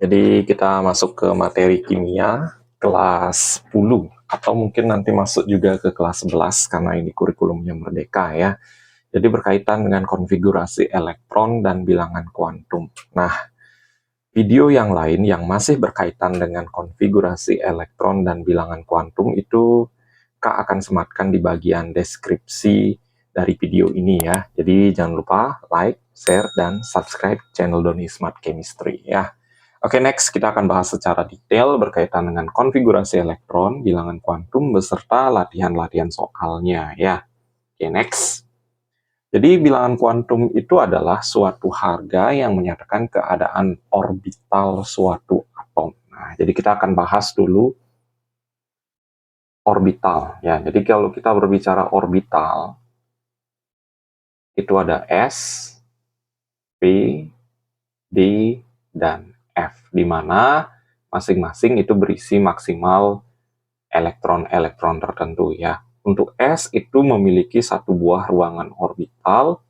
Jadi kita masuk ke materi kimia kelas 10 atau mungkin nanti masuk juga ke kelas 11 karena ini kurikulumnya Merdeka ya. Jadi berkaitan dengan konfigurasi elektron dan bilangan kuantum. Nah, video yang lain yang masih berkaitan dengan konfigurasi elektron dan bilangan kuantum itu Kak akan sematkan di bagian deskripsi dari video ini ya. Jadi jangan lupa like, share, dan subscribe channel Doni Smart Chemistry ya. Oke, next kita akan bahas secara detail berkaitan dengan konfigurasi elektron, bilangan kuantum, beserta latihan-latihan soalnya ya. Oke, next. Jadi bilangan kuantum itu adalah suatu harga yang menyatakan keadaan orbital suatu atom. Nah, jadi kita akan bahas dulu orbital ya. Jadi kalau kita berbicara orbital, itu ada S, P, D, dan F, di mana masing-masing itu berisi maksimal elektron-elektron tertentu ya. Untuk S itu memiliki satu buah ruangan orbital,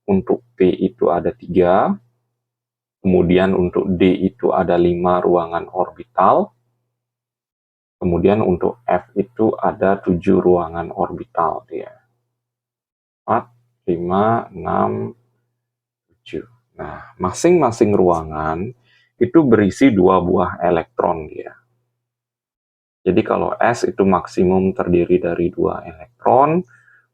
untuk P itu ada 3, kemudian untuk D itu ada 5 ruangan orbital, kemudian untuk F itu ada 7 ruangan orbital ya. 4, 5, 6, 7. Nah, masing-masing ruangan itu berisi 2 buah elektron dia. Jadi kalau S itu maksimum terdiri dari 2 elektron,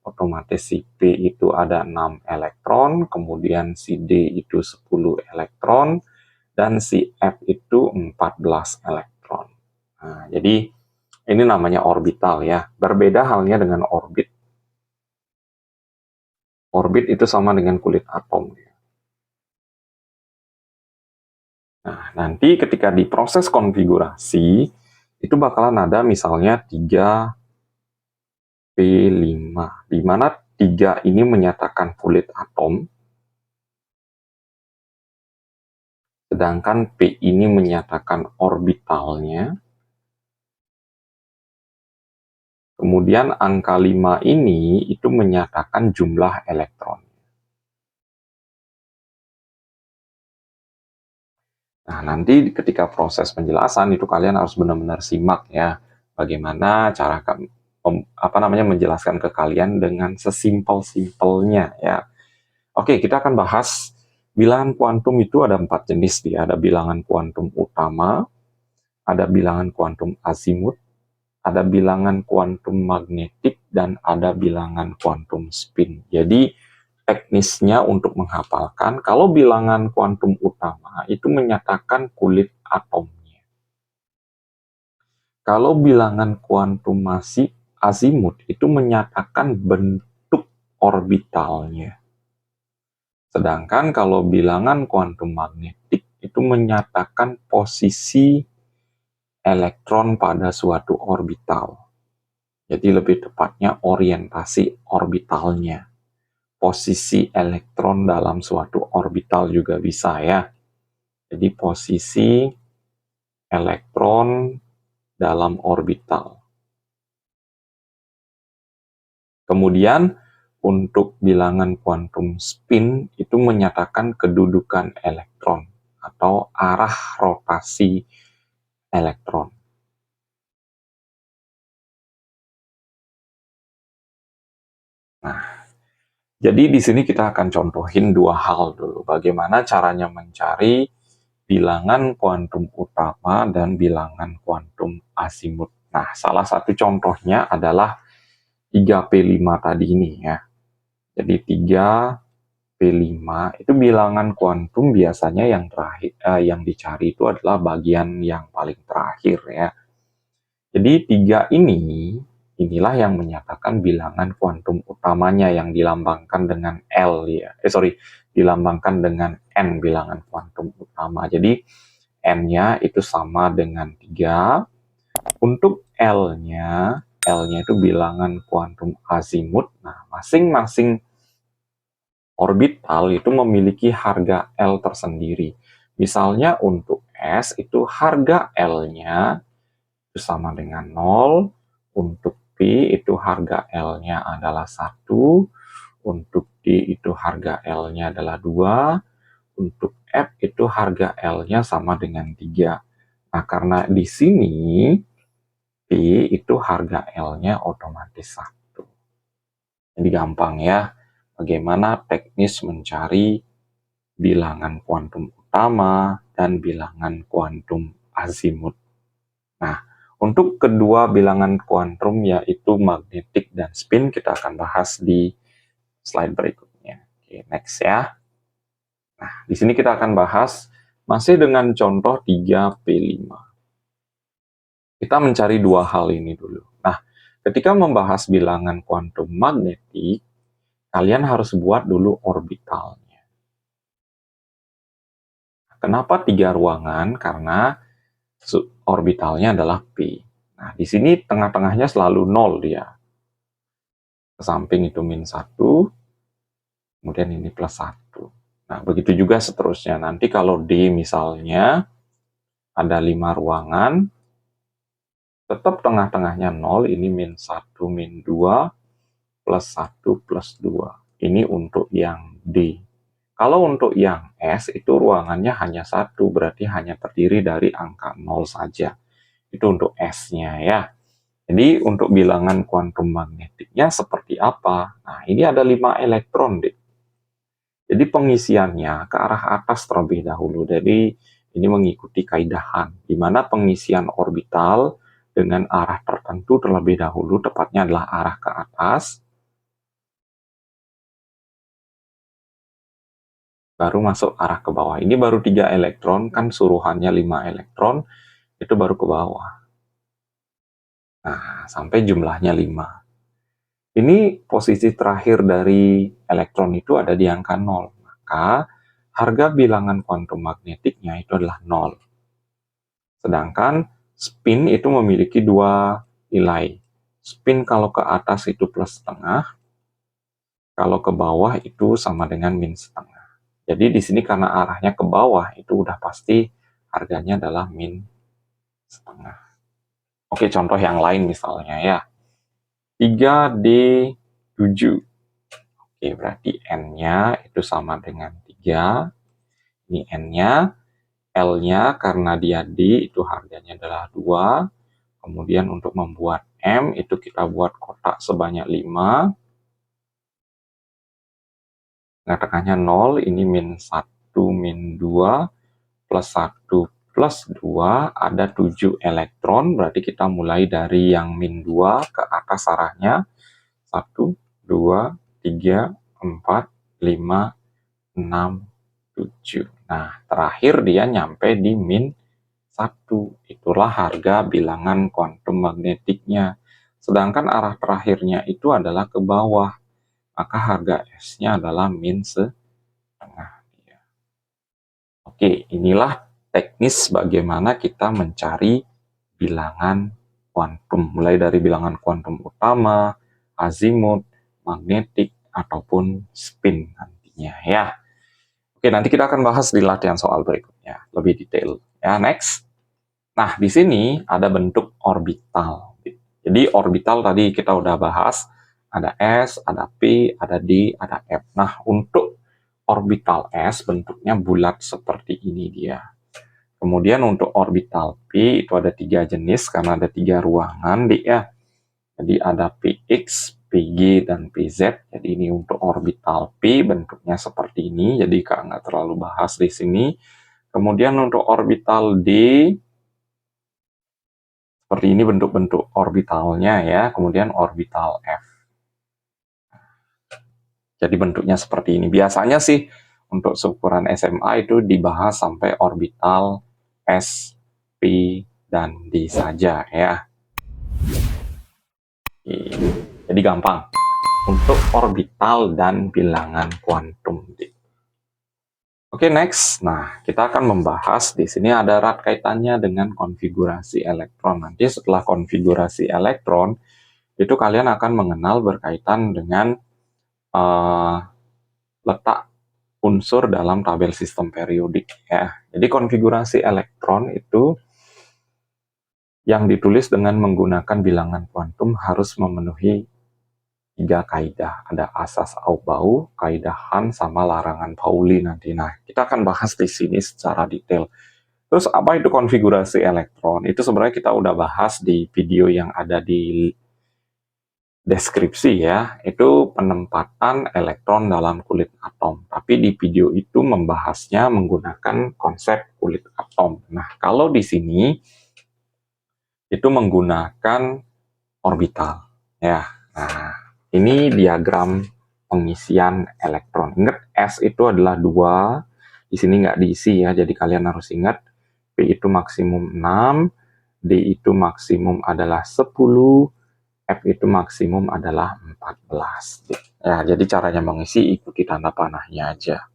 otomatis si P itu ada 6 elektron, kemudian si D itu 10 elektron, dan si F itu 14 elektron. Nah, jadi ini namanya orbital ya. Berbeda halnya dengan orbit. Orbit itu sama dengan kulit atom. Nah, nanti ketika di proses konfigurasi, itu bakalan ada misalnya 3P5, di mana 3 ini menyatakan kulit atom, sedangkan P ini menyatakan orbitalnya. Kemudian angka 5 ini itu menyatakan jumlah elektron. Nah, nanti ketika proses penjelasan itu kalian harus benar-benar simak ya, bagaimana cara menjelaskan ke kalian dengan sesimpel-simpelnya ya. Oke, kita akan bahas bilangan kuantum itu ada 4 jenis dia. Ada bilangan kuantum utama, ada bilangan kuantum azimut, ada bilangan kuantum magnetik, dan ada bilangan kuantum spin. Jadi teknisnya untuk menghafalkan, kalau bilangan kuantum utama itu menyatakan kulit atomnya. Kalau bilangan kuantum azimut itu menyatakan bentuk orbitalnya. Sedangkan kalau bilangan kuantum magnetik itu menyatakan posisi elektron pada suatu orbital. Jadi lebih tepatnya orientasi orbitalnya. Posisi elektron dalam suatu orbital juga bisa ya. Jadi posisi elektron dalam orbital. Kemudian untuk bilangan kuantum spin itu menyatakan kedudukan elektron atau arah rotasi elektron. Nah, jadi di sini kita akan contohin 2 hal dulu. Bagaimana caranya mencari bilangan kuantum utama dan bilangan kuantum azimut. Nah, salah satu contohnya adalah 3P5 tadi ini ya. Jadi 3P5 itu bilangan kuantum biasanya yang terakhir yang dicari itu adalah bagian yang paling terakhir ya. Jadi 3 inilah yang menyatakan bilangan kuantum utamanya yang dilambangkan dengan L ya. Dilambangkan dengan N, bilangan kuantum utama. Jadi N-nya itu sama dengan 3. Untuk L-nya itu bilangan kuantum azimut. Nah, masing-masing orbital itu memiliki harga L tersendiri. Misalnya untuk S itu harga L-nya itu sama dengan 0, untuk P itu harga L-nya adalah 1, untuk D itu harga L-nya adalah 2, untuk F itu harga L-nya sama dengan 3. Nah, karena di sini P itu harga L-nya otomatis 1. Jadi gampang ya, bagaimana teknis mencari bilangan kuantum utama dan bilangan kuantum azimut. Nah, untuk kedua bilangan kuantum yaitu magnetik dan spin kita akan bahas di slide berikutnya. Oke, next ya. Nah, di sini kita akan bahas masih dengan contoh 3P5. Kita mencari dua hal ini dulu. Nah, ketika membahas bilangan kuantum magnetik, kalian harus buat dulu orbitalnya. Kenapa 3 ruangan? Karena orbitalnya adalah P. Nah, di sini tengah-tengahnya selalu 0 dia. Ke samping itu -1, kemudian ini +1. Nah, begitu juga seterusnya. Nanti kalau D misalnya ada 5 ruangan, tetap tengah-tengahnya 0, ini -1, -2, +1, +2. Ini untuk yang D. Kalau untuk yang S, itu ruangannya hanya 1, berarti hanya terdiri dari angka 0 saja. Itu untuk S-nya ya. Jadi untuk bilangan kuantum magnetiknya seperti apa? Nah, ini ada 5 elektron, deh. Jadi pengisiannya ke arah atas terlebih dahulu. Jadi ini mengikuti kaidahan, di mana pengisian orbital dengan arah tertentu terlebih dahulu, tepatnya adalah arah ke atas, baru masuk arah ke bawah. Ini baru 3 elektron, kan suruhannya 5 elektron, itu baru ke bawah. Nah, sampai jumlahnya 5. Ini posisi terakhir dari elektron itu ada di angka 0. Maka harga bilangan kuantum magnetiknya itu adalah 0. Sedangkan spin itu memiliki 2 nilai. Spin kalau ke atas itu +setengah, kalau ke bawah itu sama dengan -setengah. Jadi di sini karena arahnya ke bawah, itu udah pasti harganya adalah -setengah. Oke, contoh yang lain misalnya ya. 3D7. Oke, berarti N-nya itu sama dengan 3. Ini N-nya. L-nya karena dia D itu harganya adalah 2. Kemudian untuk membuat M itu kita buat kotak sebanyak 5. Tengah-tengahnya 0, ini -1, -2, +1, +2, ada 7 elektron, berarti kita mulai dari yang -2 ke atas arahnya. 1, 2, 3, 4, 5, 6, 7. Nah, terakhir dia nyampe di -1. Itulah harga bilangan kuantum magnetiknya. Sedangkan arah terakhirnya itu adalah ke bawah. Maka harga S-nya adalah -setengah. Oke, inilah teknis bagaimana kita mencari bilangan kuantum. Mulai dari bilangan kuantum utama, azimut, magnetik, ataupun spin nantinya ya. Oke, nanti kita akan bahas di latihan soal berikutnya lebih detail. Ya, next. Nah, di sini ada bentuk orbital. Jadi orbital tadi kita udah bahas, ada S, ada P, ada D, ada F. Nah, untuk orbital S bentuknya bulat seperti ini dia. Kemudian untuk orbital P itu ada 3 jenis karena ada 3 ruangan ya. Jadi ada PX, PG, dan PZ. Jadi ini untuk orbital P bentuknya seperti ini. Jadi nggak terlalu bahas di sini. Kemudian untuk orbital D seperti ini bentuk-bentuk orbitalnya ya. Kemudian orbital F. Jadi bentuknya seperti ini. Biasanya sih untuk ukuran SMA itu dibahas sampai orbital S, P, dan D saja ya. Jadi gampang untuk orbital dan bilangan kuantum. Oke, next. Nah, kita akan membahas di sini ada erat kaitannya dengan konfigurasi elektron. Nanti setelah konfigurasi elektron, itu kalian akan mengenal berkaitan dengan letak unsur dalam tabel sistem periodik ya. Jadi konfigurasi elektron itu yang ditulis dengan menggunakan bilangan kuantum harus memenuhi 3 kaidah. Ada asas Aufbau, kaidah Hahn, sama larangan Pauli nanti. Nah, kita akan bahas di sini secara detail. Terus apa itu konfigurasi elektron? Itu sebenarnya kita udah bahas di video yang ada di deskripsi ya. Itu penempatan elektron dalam kulit atom. Tapi di video itu membahasnya menggunakan konsep kulit atom. Nah, kalau di sini itu menggunakan orbital ya. Nah, ini diagram pengisian elektron. Ingat, S itu adalah 2, di sini nggak diisi ya, jadi kalian harus ingat P itu maksimum 6, D itu maksimum adalah 10, F itu maksimum adalah 14. Ya, jadi caranya mengisi ikuti tanda panahnya aja.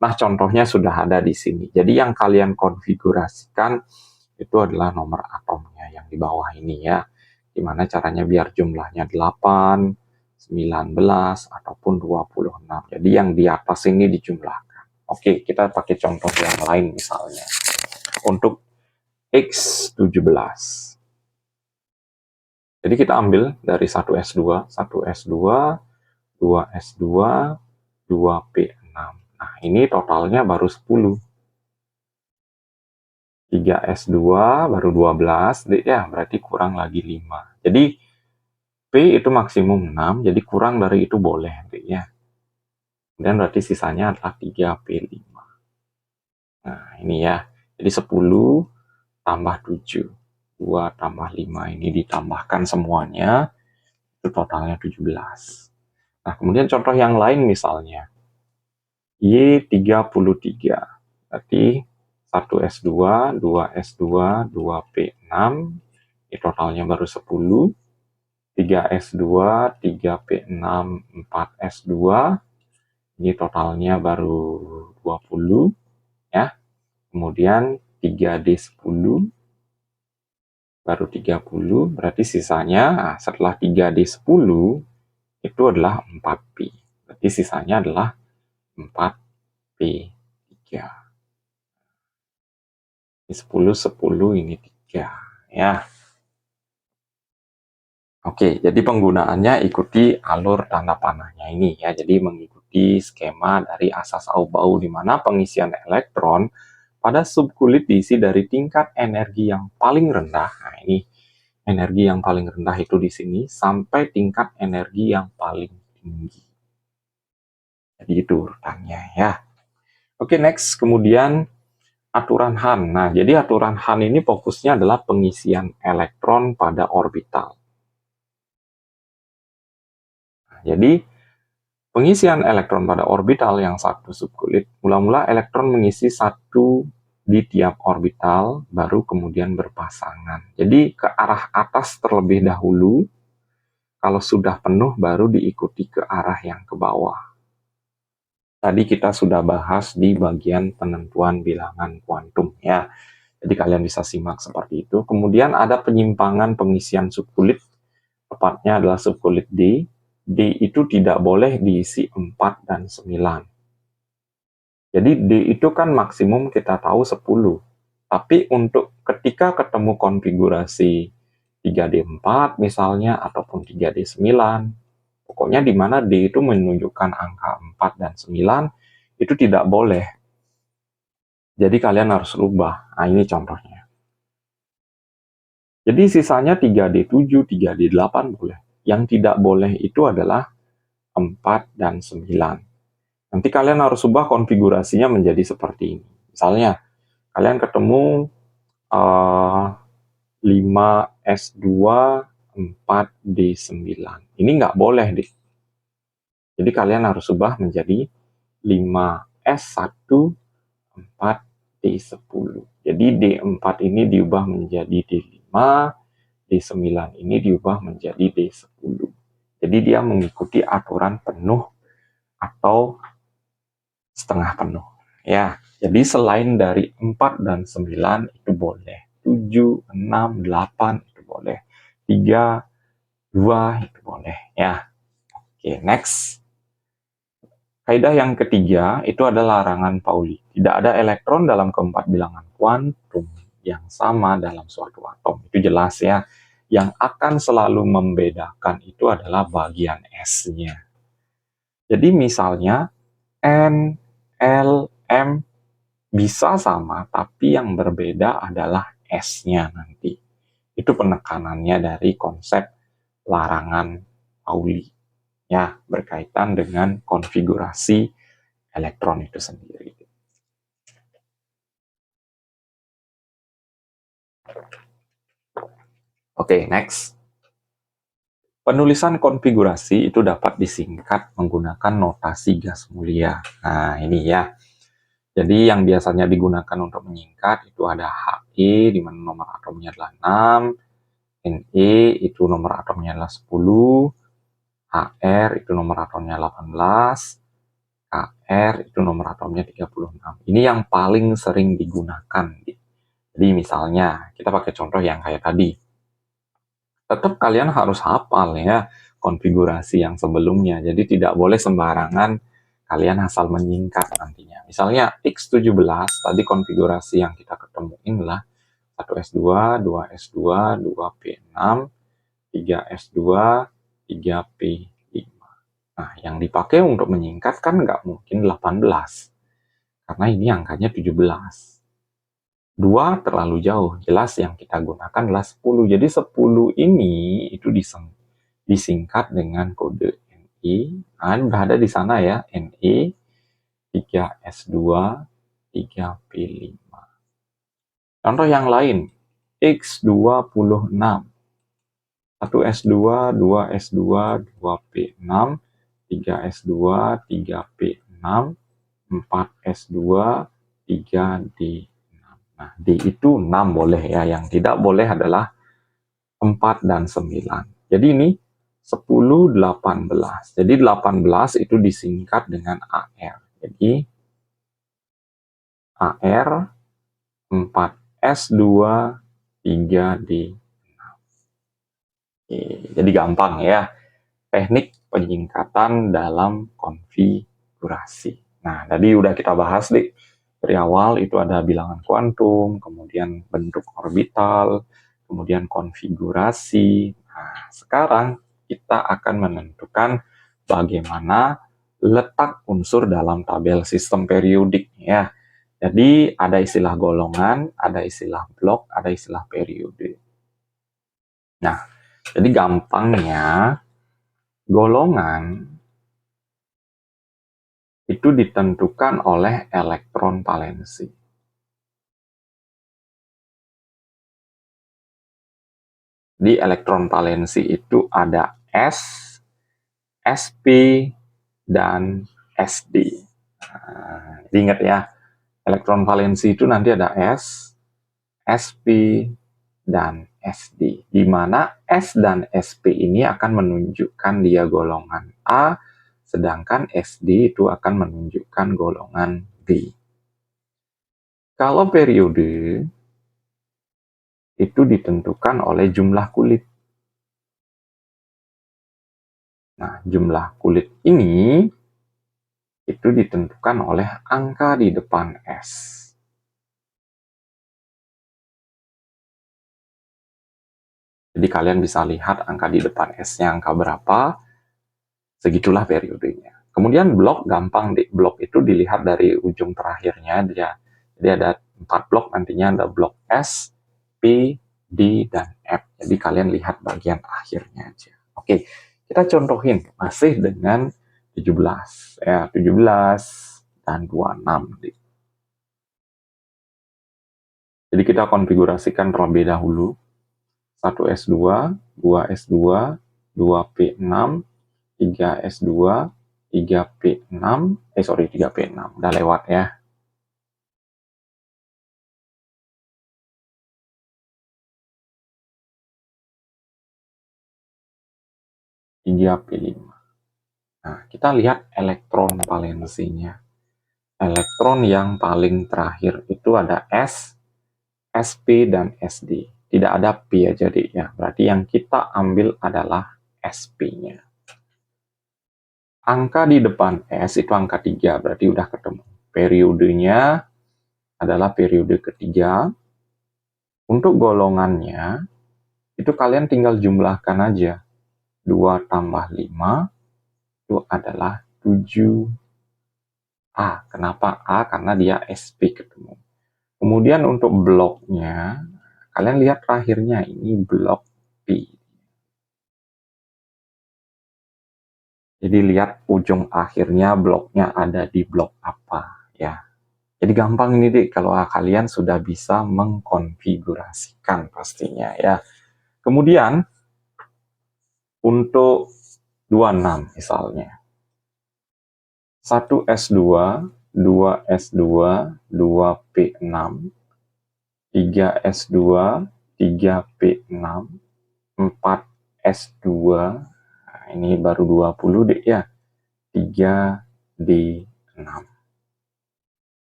Nah, contohnya sudah ada di sini. Jadi yang kalian konfigurasikan itu adalah nomor atomnya yang di bawah ini ya. Gimana caranya biar jumlahnya 8, 19, ataupun 26. Jadi yang di atas ini dijumlahkan. Oke, kita pakai contoh yang lain misalnya. Untuk X17. Jadi kita ambil dari 1S2, 1S2, 2S2, 2P6. Nah, ini totalnya baru 10. 3S2 baru 12, ya berarti kurang lagi 5. Jadi P itu maksimum 6, jadi kurang dari itu boleh, ya. Dan berarti sisanya adalah 3P5. Nah, ini ya. Jadi 10 tambah 7. 2 tambah 5 ini ditambahkan semuanya, itu totalnya 17. Nah, kemudian contoh yang lain misalnya. Y33. Berarti 1S2, 2S2, 2P6, ini totalnya baru 10, 3S2, 3P6, 4S2, ini totalnya baru 20, ya. Kemudian 3D10, baru 30, berarti sisanya setelah 3D10, itu adalah 4P. Berarti sisanya adalah 4P3. 10, 10, ini 3. Ya. Oke, jadi penggunaannya ikuti alur tanda panahnya ini ya. Jadi mengikuti skema dari asas Aufbau di mana pengisian elektron pada subkulit diisi dari tingkat energi yang paling rendah. Nah, ini energi yang paling rendah itu di sini sampai tingkat energi yang paling tinggi. Jadi itu urutannya ya. Oke, next. Kemudian aturan Hahn. Nah, jadi aturan Hahn ini fokusnya adalah pengisian elektron pada orbital. Nah, jadi pengisian elektron pada orbital yang satu subkulit, mula-mula elektron mengisi satu di tiap orbital, baru kemudian berpasangan. Jadi ke arah atas terlebih dahulu, kalau sudah penuh baru diikuti ke arah yang ke bawah. Tadi kita sudah bahas di bagian penentuan bilangan kuantum ya. Jadi kalian bisa simak seperti itu. Kemudian ada penyimpangan pengisian subkulit, tepatnya adalah subkulit D. D itu tidak boleh diisi 4 dan 9. Jadi D itu kan maksimum kita tahu 10. Tapi untuk ketika ketemu konfigurasi 3D4 misalnya, ataupun 3D9, pokoknya di mana D itu menunjukkan angka 4 dan 9, itu tidak boleh. Jadi kalian harus rubah. Nah, ini contohnya. Jadi sisanya 3D7, 3D8 boleh. Yang tidak boleh itu adalah 4 dan 9. Nanti kalian harus ubah konfigurasinya menjadi seperti ini. Misalnya, kalian ketemu 5S2, 4D9. Ini nggak boleh deh. Jadi kalian harus ubah menjadi 5S1, 4D10. Jadi D4 ini diubah menjadi D5, D9 ini diubah menjadi D10. Jadi dia mengikuti aturan penuh atau setengah penuh. Ya, jadi selain dari 4 dan 9 itu boleh. 7, 6, 8 itu boleh. 3, 2 itu boleh. Ya. Oke, next. Kaidah yang ketiga itu adalah larangan Pauli. Tidak ada elektron dalam keempat bilangan kuantum yang sama dalam suatu atom. Itu jelas ya. yang akan selalu membedakan itu adalah bagian S-nya. Jadi misalnya N, L, M bisa sama, tapi yang berbeda adalah S-nya nanti. Itu penekanannya dari konsep larangan Pauli, ya, berkaitan dengan konfigurasi elektron itu sendiri. Oke, next. Penulisan konfigurasi itu dapat disingkat menggunakan notasi gas mulia. Nah, ini ya. Jadi yang biasanya digunakan untuk menyingkat itu ada He, di mana nomor atomnya adalah 6, Ne itu nomor atomnya adalah 10, Hr itu nomor atomnya 18, Kr itu nomor atomnya 36. Ini yang paling sering digunakan. Jadi misalnya, kita pakai contoh yang kayak tadi. Tetap kalian harus hafal ya konfigurasi yang sebelumnya. Jadi tidak boleh sembarangan kalian asal menyingkat nantinya. Misalnya X17, tadi konfigurasi yang kita ketemuin adalah 1S2, 2S2, 2P6, 3S2, 3P5. Nah, yang dipakai untuk menyingkat kan nggak mungkin 18. Karena ini angkanya 17. 2 terlalu jauh, jelas yang kita gunakan adalah 10. Jadi 10 ini itu disingkat dengan kode Ni. Nah, berada di sana ya, Ni, 3S2, 3P5. Contoh yang lain, X26. 1S2, 2S2, 2P6, 3S2, 3P6, 4S2, 3D. Nah, D itu 6 boleh ya, yang tidak boleh adalah 4 dan 9. Jadi ini 10, 18. Jadi 18 itu disingkat dengan AR. Jadi AR 4S2 3D. Jadi gampang ya. Teknik penyingkatan dalam konfigurasi. Nah, tadi udah kita bahas nih. Dari awal itu ada bilangan kuantum, kemudian bentuk orbital, kemudian konfigurasi. Nah, sekarang kita akan menentukan bagaimana letak unsur dalam tabel sistem periodik ya. Jadi ada istilah golongan, ada istilah blok, ada istilah periode. Nah, jadi gampangnya golongan itu ditentukan oleh elektron valensi. Di elektron valensi itu ada S, Sp, dan Sd. Nah, ingat ya, elektron valensi itu nanti ada S, Sp, dan Sd. Di mana S dan Sp ini akan menunjukkan dia golongan A, sedangkan Sd itu akan menunjukkan golongan B. Kalau periode itu ditentukan oleh jumlah kulit. Nah, jumlah kulit ini itu ditentukan oleh angka di depan S. Jadi kalian bisa lihat angka di depan S-nya angka berapa, segitulah periodenya. Kemudian blok gampang, blok itu dilihat dari ujung terakhirnya dia. Jadi ada 4 blok, nantinya ada blok S, P, D, dan F. Jadi kalian lihat bagian akhirnya aja. Oke, kita contohin masih dengan 17 ya, 17 dan 26. Jadi kita konfigurasikan terlebih dahulu 1S2, 2S2, 2P6, 3S2, 3P6, 3P6, udah lewat ya. 3P5. Nah, kita lihat elektron valensinya. Elektron yang paling terakhir itu ada S, Sp, dan Sd. Tidak ada P aja deh ya. Berarti yang kita ambil adalah Sp-nya. Angka di depan S itu angka 3, berarti udah ketemu. Periodenya adalah periode ketiga. Untuk golongannya itu kalian tinggal jumlahkan aja. 2 tambah 5 itu adalah 7A. Kenapa A? Karena dia SP ketemu. Kemudian untuk bloknya, kalian lihat terakhirnya ini blok P. Jadi lihat ujung akhirnya bloknya ada di blok apa ya. Jadi gampang ini deh kalau kalian sudah bisa mengkonfigurasikan pastinya ya. Kemudian untuk 26 misalnya. 1S2, 2S2, 2P6, 3S2, 3P6, 4S2, nah ini baru 20 deh ya, 3D6.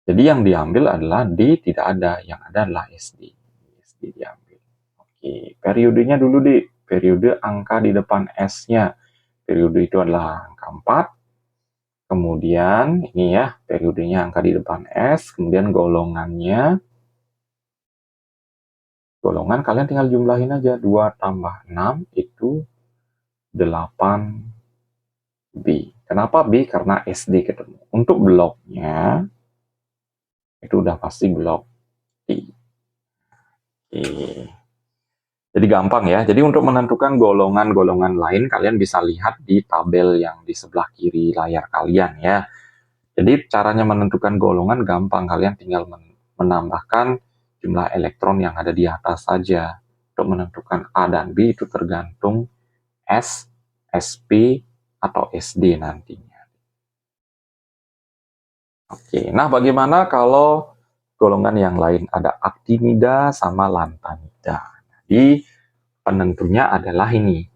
Jadi yang diambil adalah D tidak ada, yang ada adalah SD. SD diambil. Oke, periodenya dulu deh, periode angka di depan S-nya. Periode itu adalah angka 4. Kemudian ini ya, periodenya angka di depan S, kemudian golongannya. Golongan kalian tinggal jumlahin aja, 2 tambah 6 itu 8B. Kenapa B? Karena SD ketemu. Untuk bloknya, itu udah pasti blok D. Oke. Jadi gampang ya. Jadi untuk menentukan golongan-golongan lain, kalian bisa lihat di tabel yang di sebelah kiri layar kalian ya. Jadi caranya menentukan golongan gampang. Kalian tinggal menambahkan jumlah elektron yang ada di atas saja. Untuk menentukan A dan B itu tergantung S, SP, atau SD nantinya. Oke, nah bagaimana kalau golongan yang lain? Ada aktinida sama lantanida. Jadi penentunya adalah ini.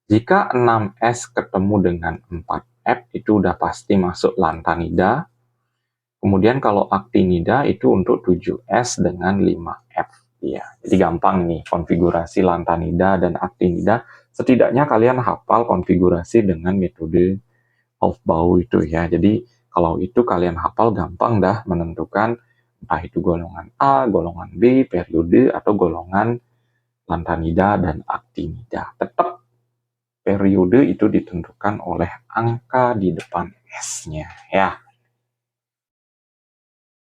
Jika 6S ketemu dengan 4F, itu udah pasti masuk lantanida. Kemudian kalau aktinida itu untuk 7S dengan 5F. Ya, jadi gampang nih konfigurasi lantanida dan aktinida. Setidaknya kalian hafal konfigurasi dengan metode Aufbau itu ya. Jadi kalau itu kalian hafal gampang dah menentukan entah itu golongan A, golongan B, periode, atau golongan lantanida dan aktinida. Tetap periode itu ditentukan oleh angka di depan S-nya ya.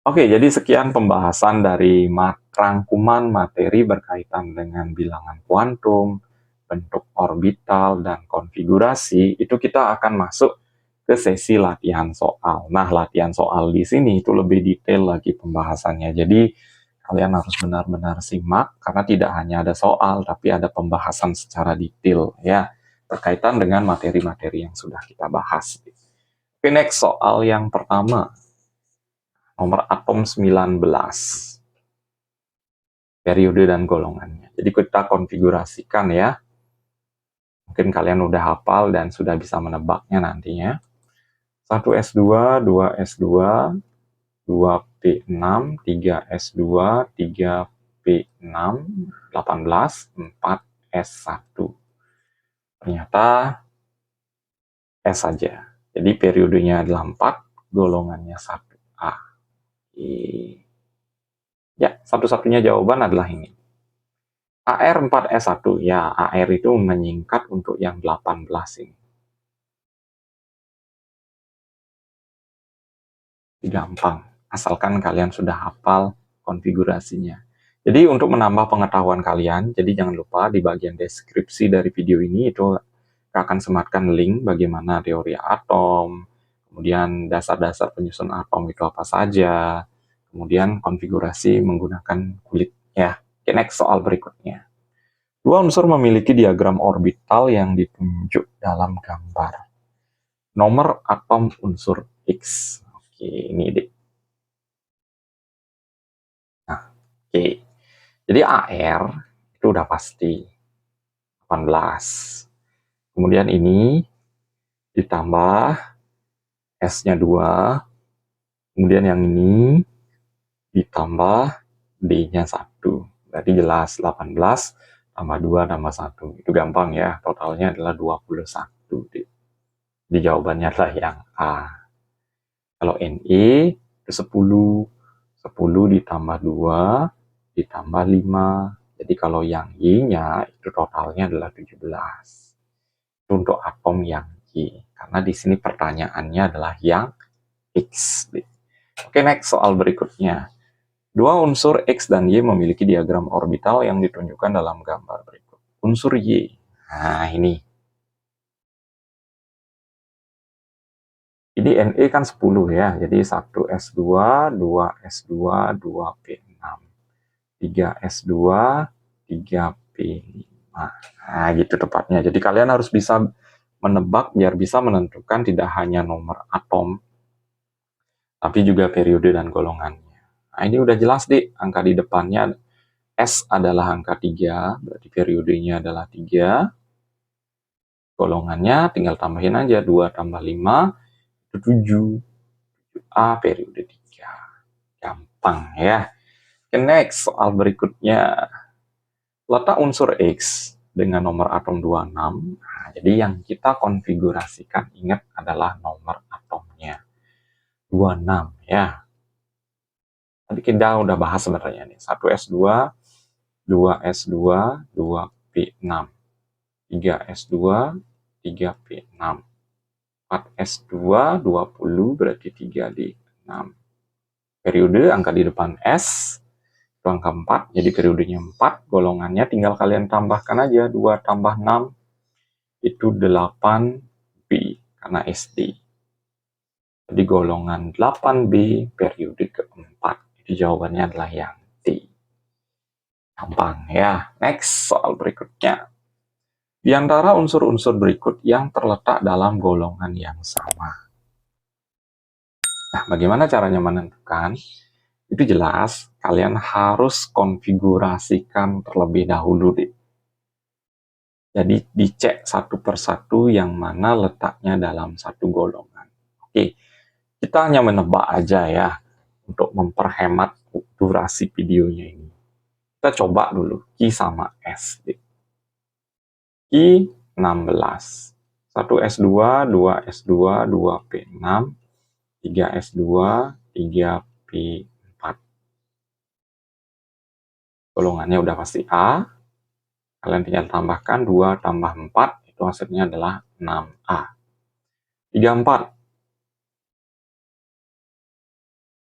Oke, jadi sekian pembahasan dari rangkuman materi berkaitan dengan bilangan kuantum, bentuk orbital, dan konfigurasi. Itu kita akan masuk ke sesi latihan soal. Nah, latihan soal di sini itu lebih detail lagi pembahasannya. Jadi, kalian harus benar-benar simak, karena tidak hanya ada soal, tapi ada pembahasan secara detail, ya, berkaitan dengan materi-materi yang sudah kita bahas. Oke, next soal yang pertama. Nomor atom 19. Periode dan golongannya. Jadi kita konfigurasikan ya. Mungkin kalian udah hafal dan sudah bisa menebaknya nantinya. 1S2, 2S2, 2P6, 3S2, 3P6, 18, 4S1. Ternyata S saja. Jadi periodenya adalah 4, golongannya 1A. Ya, satu-satunya jawaban adalah ini. AR4S1, ya AR itu menyingkat untuk yang 18 ini. Gampang, asalkan kalian sudah hafal konfigurasinya. Jadi untuk menambah pengetahuan kalian, jadi jangan lupa di bagian deskripsi dari video ini itu akan sematkan link bagaimana teori atom, kemudian dasar-dasar penyusun atom itu apa saja, kemudian konfigurasi menggunakan kulit ya. Oke, next soal berikutnya. Dua unsur memiliki diagram orbital yang ditunjuk dalam gambar. Nomor atom unsur X. Oke, ini deh. Nah, oke. Jadi AR itu udah pasti 18. Kemudian ini ditambah S-nya 2. Kemudian yang ini ditambah D-nya 1. Berarti jelas 18 tambah 2 tambah 1. Itu gampang ya. Totalnya adalah 21. Di jawabannya adalah yang A. Kalau NE itu 10. 10 ditambah 2 ditambah 5 Jadi kalau yang Y-nya itu totalnya adalah 17. Itu untuk atom yang Y. Karena di sini pertanyaannya adalah yang X. Oke, next soal berikutnya. Dua unsur X dan Y memiliki diagram orbital yang ditunjukkan dalam gambar berikut. Unsur Y. Nah, ini. Ini Ne kan 10 ya. Jadi 1s2, 2s2, 2p6. 3s2, 3p5. Nah, gitu tepatnya. Jadi kalian harus bisa menebak biar bisa menentukan tidak hanya nomor atom, tapi juga periode dan golongannya. Nah, ini udah jelas, Dik. Angka di depannya S adalah angka 3, berarti periodenya adalah 3. Golongannya tinggal tambahin aja, 2 tambah 5, itu 7. A periode 3. Gampang ya. Oke, next, soal berikutnya. Letak unsur X dengan nomor atom 26. Nah, jadi yang kita konfigurasikan, ingat, adalah nomor atomnya. 26 ya. Tadi kita udah bahas sebenarnya nih. 1s2, 2s2, 2p6. 3s2, 3p6. 4s2, 20 berarti 3d6. Periode angka di depan S itu angka 4, jadi periodenya 4, golongannya tinggal kalian tambahkan aja, 2 tambah 6 itu 8B karena SD. Jadi golongan 8B periode keempat. Jadi jawabannya adalah yang D. Gampang ya. Next, soal berikutnya. Di antara unsur-unsur berikut yang terletak dalam golongan yang sama. Nah, bagaimana caranya menentukan? Itu jelas, kalian harus konfigurasikan terlebih dahulu deh. Jadi dicek satu persatu yang mana letaknya dalam satu golongan. Oke, kita hanya menebak aja ya untuk memperhemat durasi videonya ini. Kita coba dulu Q sama S. Q 16. 1s2, 2s2, 2p6, 3s2, 3p4. Golongannya udah pasti A. Kalian tinggal tambahkan 2 tambah 4, itu hasilnya adalah 6A. 34.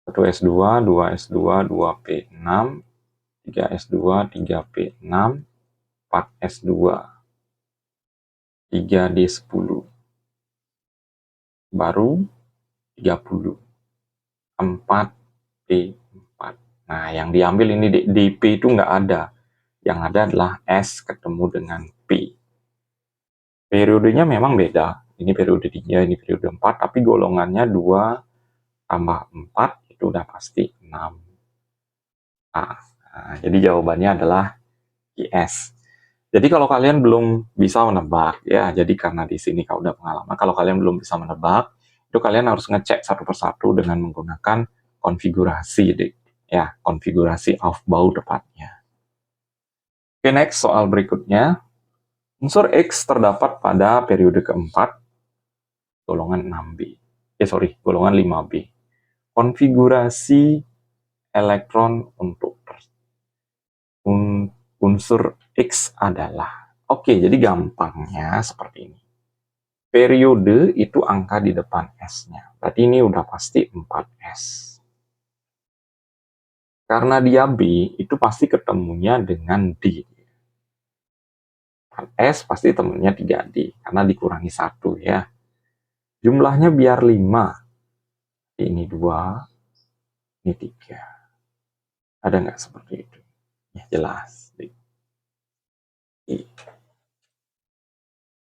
1s2, 2s2, 2p6, 3s2, 3p6, 4s2, 3d10. Baru 30. 4p4. Nah, yang diambil ini dp itu nggak ada. Yang ada adalah S ketemu dengan P. Periodenya memang beda. Ini periode 3, ini periode 4, tapi golongannya 2 tambah 4 itu udah pasti 6A. Nah, jadi jawabannya adalah IS. Jadi kalau kalian belum bisa menebak, ya, jadi karena di sini kau udah pengalaman, kalau kalian belum bisa menebak, itu kalian harus ngecek satu persatu dengan menggunakan konfigurasi, ya, konfigurasi Aufbau tepatnya. Oke, next, soal berikutnya. Unsur X terdapat pada periode keempat, golongan 6B. Golongan 5B. Konfigurasi elektron untuk unsur X adalah. Oke, jadi gampangnya seperti ini. Periode itu angka di depan S-nya. Berarti ini udah pasti 4S. Karena dia B, itu pasti ketemunya dengan D. 4S pasti temennya 3D, karena dikurangi 1 ya. Jumlahnya biar 5. Ini 2, ini 3. Ada nggak seperti itu? Ya, jelas.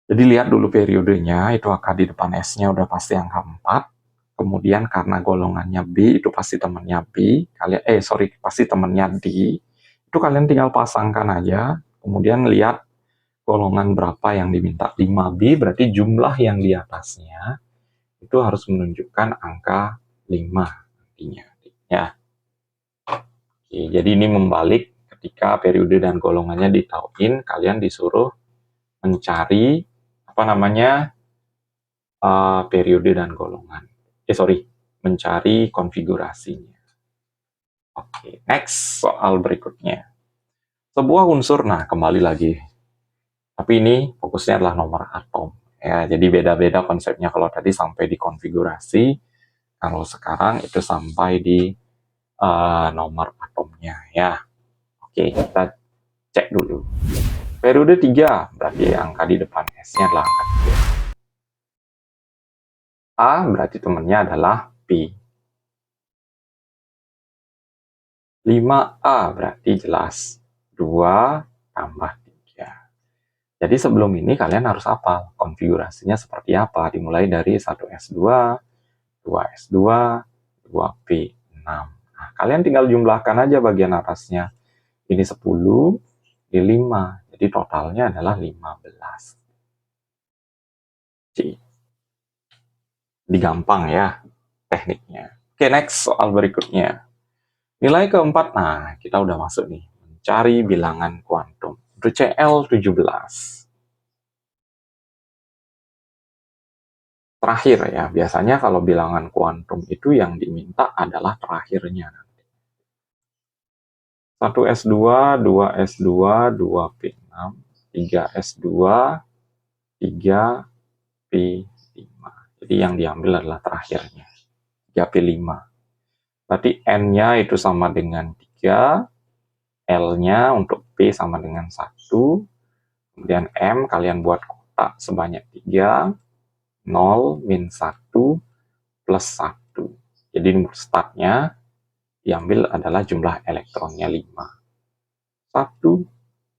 Jadi lihat dulu periodenya, itu angka di depan S-nya udah pasti angka 4. Kemudian karena golongannya B, itu pasti temannya B. Pasti temannya D. Itu kalian tinggal pasangkan aja. Kemudian lihat golongan berapa yang diminta. 5B berarti jumlah yang di atasnya itu harus menunjukkan angka 5 nantinya. Ya. Oke, jadi ini membalik ketika periode dan golongannya ditauin, kalian disuruh mencari periode dan golongan. Mencari konfigurasinya. Oke, next soal berikutnya. Sebuah unsur, nah kembali lagi. Tapi ini fokusnya adalah nomor atom. Ya, jadi beda-beda konsepnya. Kalau tadi sampai di konfigurasi, kalau sekarang itu sampai di nomor atomnya ya. Oke, kita cek dulu. Periode 3, berarti angka di depan S-nya adalah angka 3. A berarti temannya adalah P. 5A berarti jelas 2 tambah 3. Jadi sebelum ini kalian harus hafal konfigurasinya seperti apa. Dimulai dari 1S2, 2S2, 2P6. Nah, kalian tinggal jumlahkan aja bagian atasnya. Ini 10, ini 5. Jadi totalnya adalah 15. Jadi gampang ya tekniknya. Oke, next soal berikutnya. Nilai keempat, nah kita udah masuk nih. Mencari bilangan kuantum. Untuk CL17. Terakhir ya, biasanya kalau bilangan kuantum itu yang diminta adalah terakhirnya. 1S2, 2S2, 2P6, 3S2, 3P5. Jadi yang diambil adalah terakhirnya. 3P5. Berarti N-nya itu sama dengan 3, L-nya untuk P sama dengan 1, kemudian M kalian buat kotak sebanyak 3, 0, min 1, plus 1. Jadi startnya diambil adalah jumlah elektronnya 5. 1,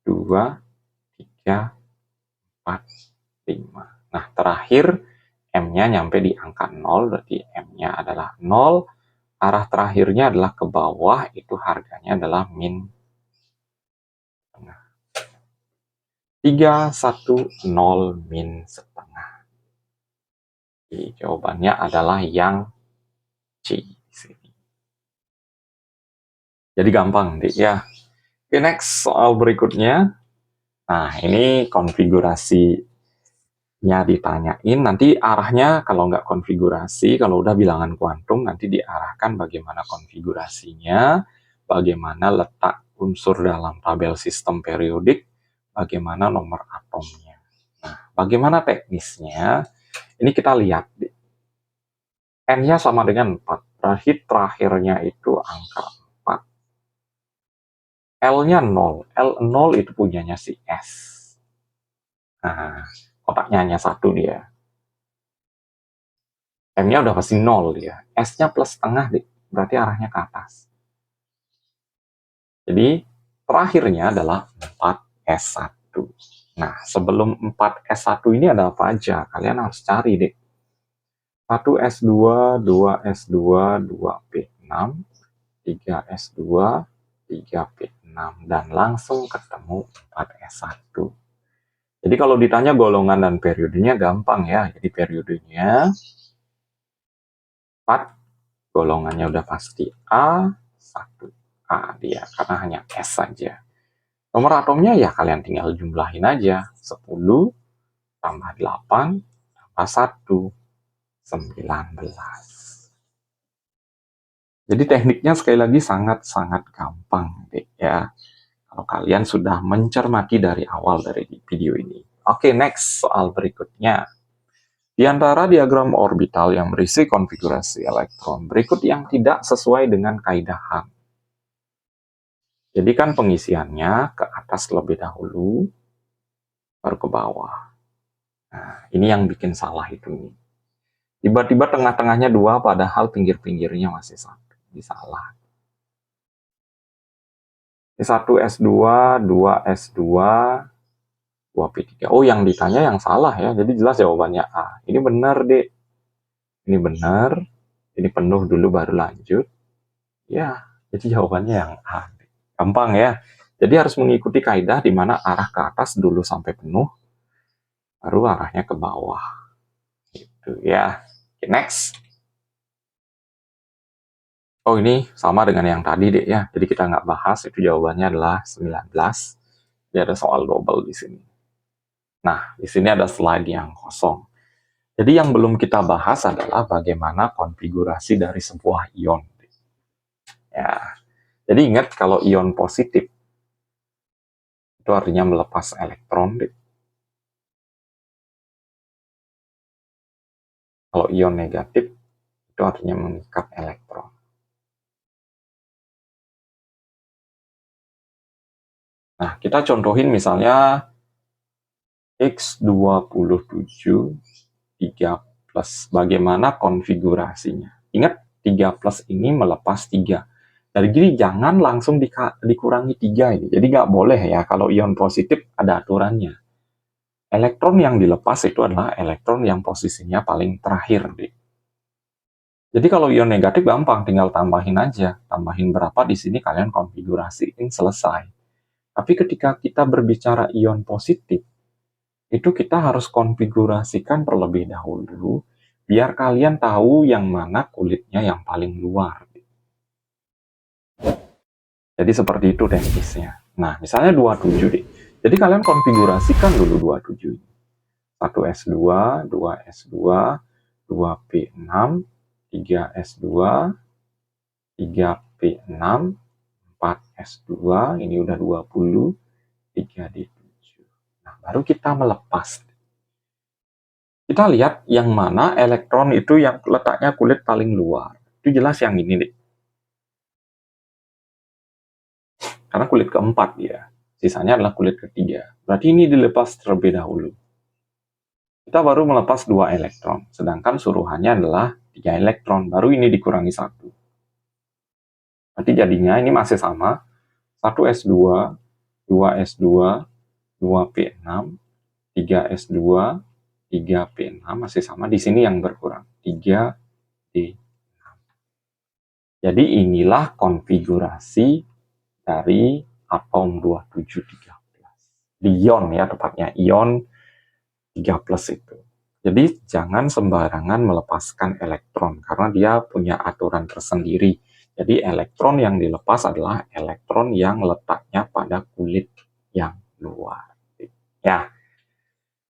2, 3, 4, 5. Nah, terakhir M-nya nyampe di angka 0, berarti M-nya adalah 0. Arah terakhirnya adalah ke bawah, itu harganya adalah min 3, 1, 0, min setengah. Jadi, jawabannya adalah yang C. Jadi gampang, Dik, ya. Oke, next soal berikutnya. Nah, ini konfigurasinya ditanyain. Nanti arahnya kalau nggak konfigurasi, kalau udah bilangan kuantum, nanti diarahkan bagaimana konfigurasinya, bagaimana letak unsur dalam tabel sistem periodik, bagaimana nomor atomnya. Nah, bagaimana teknisnya? Ini kita lihat. N-nya sama dengan 4. Berarti terakhirnya itu angka 4. L-nya 0. L0 itu punyanya si S. Nah, kotaknya hanya 1 dia. M-nya udah pasti 0 dia. S-nya plus setengah, berarti arahnya ke atas. Jadi, terakhirnya adalah 4S1. Nah, sebelum 4S1 ini ada apa aja? Kalian harus cari, deh. 1S2, 2S2, 2P6, 3S2, 3P6, dan langsung ketemu 4S1. Jadi kalau ditanya golongan dan periodenya gampang ya. Jadi periodenya 4, golongannya udah pasti A, 1A dia, karena hanya S saja. Nomor atomnya ya kalian tinggal jumlahin aja. 10 tambah 8 tambah 1, 19. Jadi tekniknya sekali lagi sangat-sangat gampang, deh, ya. Kalau kalian sudah mencermati dari awal dari video ini. Oke, next soal berikutnya. Di antara diagram orbital yang berisi konfigurasi elektron berikut yang tidak sesuai dengan kaidah Hahn. Jadi kan pengisiannya ke atas lebih dahulu, baru ke bawah. Nah, ini yang bikin salah itu. Tiba-tiba tengah-tengahnya 2, padahal pinggir-pinggirnya masih 1. Ini salah. 1S2, 2S2, 2P3. Oh, yang ditanya yang salah ya. Jadi jelas jawabannya A. Ini benar, Dek. Ini benar. Ini penuh dulu baru lanjut. Ya, jadi jawabannya yang A. Gampang ya. Jadi harus mengikuti kaidah di mana arah ke atas dulu sampai penuh, baru arahnya ke bawah. Gitu ya. Okay, next. Oh, ini sama dengan yang tadi, Dek, ya. Jadi kita nggak bahas, itu jawabannya adalah 19. Jadi ada soal double di sini. Nah, di sini ada slide yang kosong. Jadi yang belum kita bahas adalah bagaimana konfigurasi dari sebuah ion. Ya. Jadi ingat kalau ion positif itu artinya melepas elektron. Kalau ion negatif, itu artinya mengikat elektron. Nah, kita contohin misalnya X27 3 plus. Bagaimana konfigurasinya? Ingat, 3 plus ini melepas 3. Jadi jangan langsung dikurangi 3 ini. Jadi nggak boleh ya, kalau ion positif ada aturannya. Elektron yang dilepas itu adalah elektron yang posisinya paling terakhir. Jadi kalau ion negatif gampang, tinggal tambahin aja. Tambahin berapa di sini kalian konfigurasiin, selesai. Tapi ketika kita berbicara ion positif, itu kita harus konfigurasikan terlebih dahulu, biar kalian tahu yang mana kulitnya yang paling luar. Jadi seperti itu teknisnya. Nah, misalnya 27 deh. Jadi kalian konfigurasikan dulu 27. 1S2, 2S2, 2P6, 3S2, 3P6, 4S2, ini udah 20, 3D7. Nah, baru kita melepas. Kita lihat yang mana elektron itu yang letaknya kulit paling luar. Itu jelas yang ini nih. Karena kulit keempat dia. Sisanya adalah kulit ketiga. Berarti ini dilepas terlebih dahulu. Kita baru melepas 2 elektron. Sedangkan suruhannya adalah 3 elektron. Baru ini dikurangi 1. Berarti jadinya ini masih sama. 1S2, 2S2, 2P6, 3S2, 3P6 masih sama. Di sini yang berkurang. 3D6. Jadi inilah konfigurasi dari atom 2713. Di ion ya, tepatnya ion 3 plus itu. Jadi jangan sembarangan melepaskan elektron karena dia punya aturan tersendiri. Jadi elektron yang dilepas adalah elektron yang letaknya pada kulit yang luar. Ya.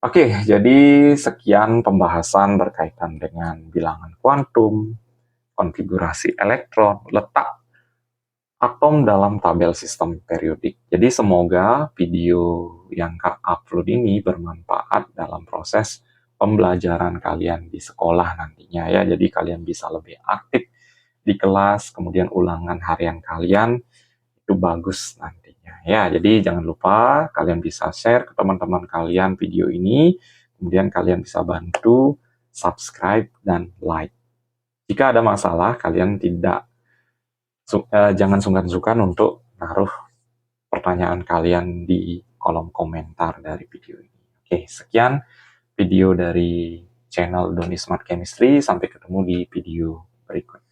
Oke, jadi sekian pembahasan berkaitan dengan bilangan kuantum, konfigurasi elektron, letak atom dalam tabel sistem periodik. Jadi semoga video yang Kak upload ini bermanfaat dalam proses pembelajaran kalian di sekolah nantinya ya. Jadi kalian bisa lebih aktif di kelas, kemudian ulangan harian kalian itu bagus nantinya ya. Jadi jangan lupa kalian bisa share ke teman-teman kalian video ini, kemudian kalian bisa bantu subscribe dan like. Jika ada masalah, kalian jangan sungkan-sungkan untuk naruh pertanyaan kalian di kolom komentar dari video ini. Oke, sekian video dari channel Doni Smart Chemistry. Sampai ketemu di video berikutnya.